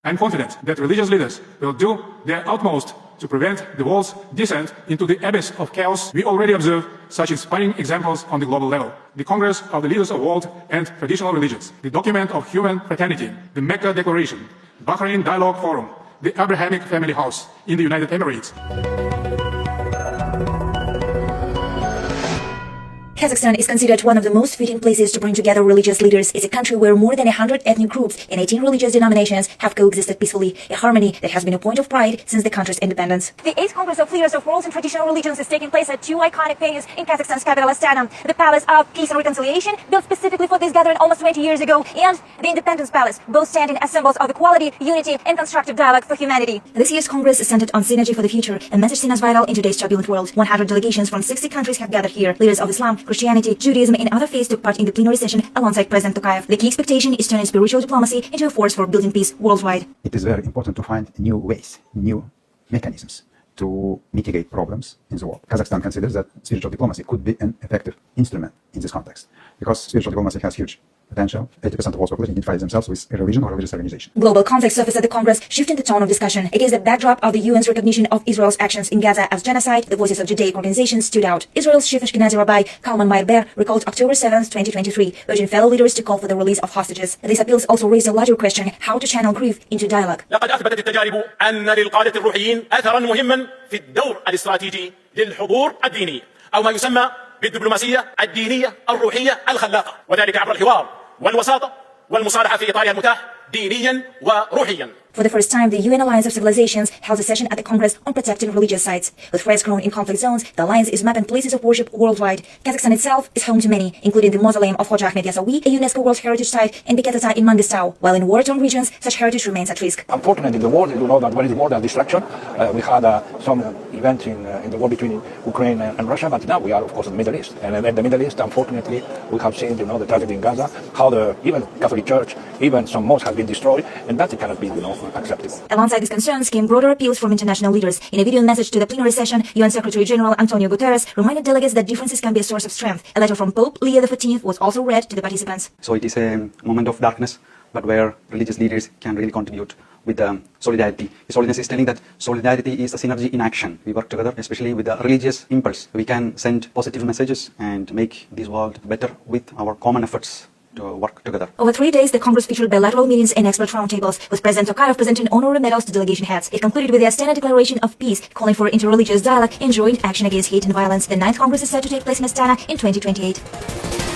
I'm confident that religious leaders will do their utmost to prevent the world's descent into the abyss of chaos. We already observe such inspiring examples on the global level. The Congress of the Leaders of World and Traditional Religions, the Document of Human Fraternity, the Mecca Declaration, Bahrain Dialogue Forum, the Abrahamic Family House in the United Emirates. Kazakhstan is considered one of the most fitting places to bring together religious leaders. It's a country where more than 100 ethnic groups and 18 religious denominations have coexisted peacefully, a harmony that has been a point of pride since the country's independence. The 8th Congress of Leaders of World and Traditional Religions is taking place at two iconic venues in Kazakhstan's capital Astana: the Palace of Peace and Reconciliation, built specifically for this gathering almost 20 years ago, and the Independence Palace, both standing as symbols of equality, unity, and constructive dialogue for humanity. This year's Congress is centered on synergy for the future, a message seen as vital in today's turbulent world. 100 delegations from 60 countries have gathered here. Leaders of Islam, Christianity, Judaism, and other faiths took part in the plenary session alongside President Tokayev. The key expectation is turning spiritual diplomacy into a force for building peace worldwide. It is very important to find new ways, new mechanisms to mitigate problems in the world. Kazakhstan considers that spiritual diplomacy could be an effective instrument in this context, because spiritual diplomacy has huge potential. 80% of world's population identifies themselves with a religion or religious organization. Global conflict surfaced at the Congress, shifting the tone of discussion. Against the backdrop of the UN's recognition of Israel's actions in Gaza as genocide, the voices of Judaic organizations stood out. Israel's chief Ashkenazi Rabbi Kalman Meir recalled October 7, 2023, urging fellow leaders to call for the release of hostages. These appeals also raised a larger question: how to channel grief into dialogue. لقد أثبتت التجارب أن للقادة الروحيين أثرا مهما في الدور الاستراتيجي للحضور الديني، أو ما يسمى بالدبلوماسية الدينية الروحية الخلاقة، وذلك عبر الحوار والوساطة والمصالحة في إطارها المتاح دينيا وروحيا. For the first time, the UN Alliance of Civilizations held a session at the Congress on protecting religious sites. With threats grown in conflict zones, the alliance is mapping places of worship worldwide. Kazakhstan itself is home to many, including the mausoleum of Hoja Ahmed Yasawi, a UNESCO World Heritage Site, and Biketata in Mangistau. While in war-torn regions, such heritage remains at risk. Unfortunately, in the war, you know that when it's war, there's destruction. We had some events in the war between Ukraine and Russia, but now we are, of course, in the Middle East. And in the Middle East, unfortunately, we have seen, the tragedy in Gaza, how even Catholic Church, even some mosques have been destroyed, and that cannot be, acceptable. Alongside these concerns came broader appeals from international leaders. In a video message to the plenary session, UN Secretary General Antonio Guterres reminded delegates that differences can be a source of strength. A letter from Pope Leo XIV was also read to the participants. So it is a moment of darkness, but where religious leaders can really contribute with solidarity. His Holiness is telling that solidarity is the synergy in action. We work together, especially with the religious impulse. We can send positive messages and make this world better with our common efforts to work together. Over 3 days, the Congress featured bilateral meetings and expert roundtables, with President Tokayev presenting honorary medals to delegation heads. It concluded with the Astana Declaration of Peace, calling for interreligious dialogue and joint action against hate and violence. The 9th Congress is set to take place in Astana in 2028.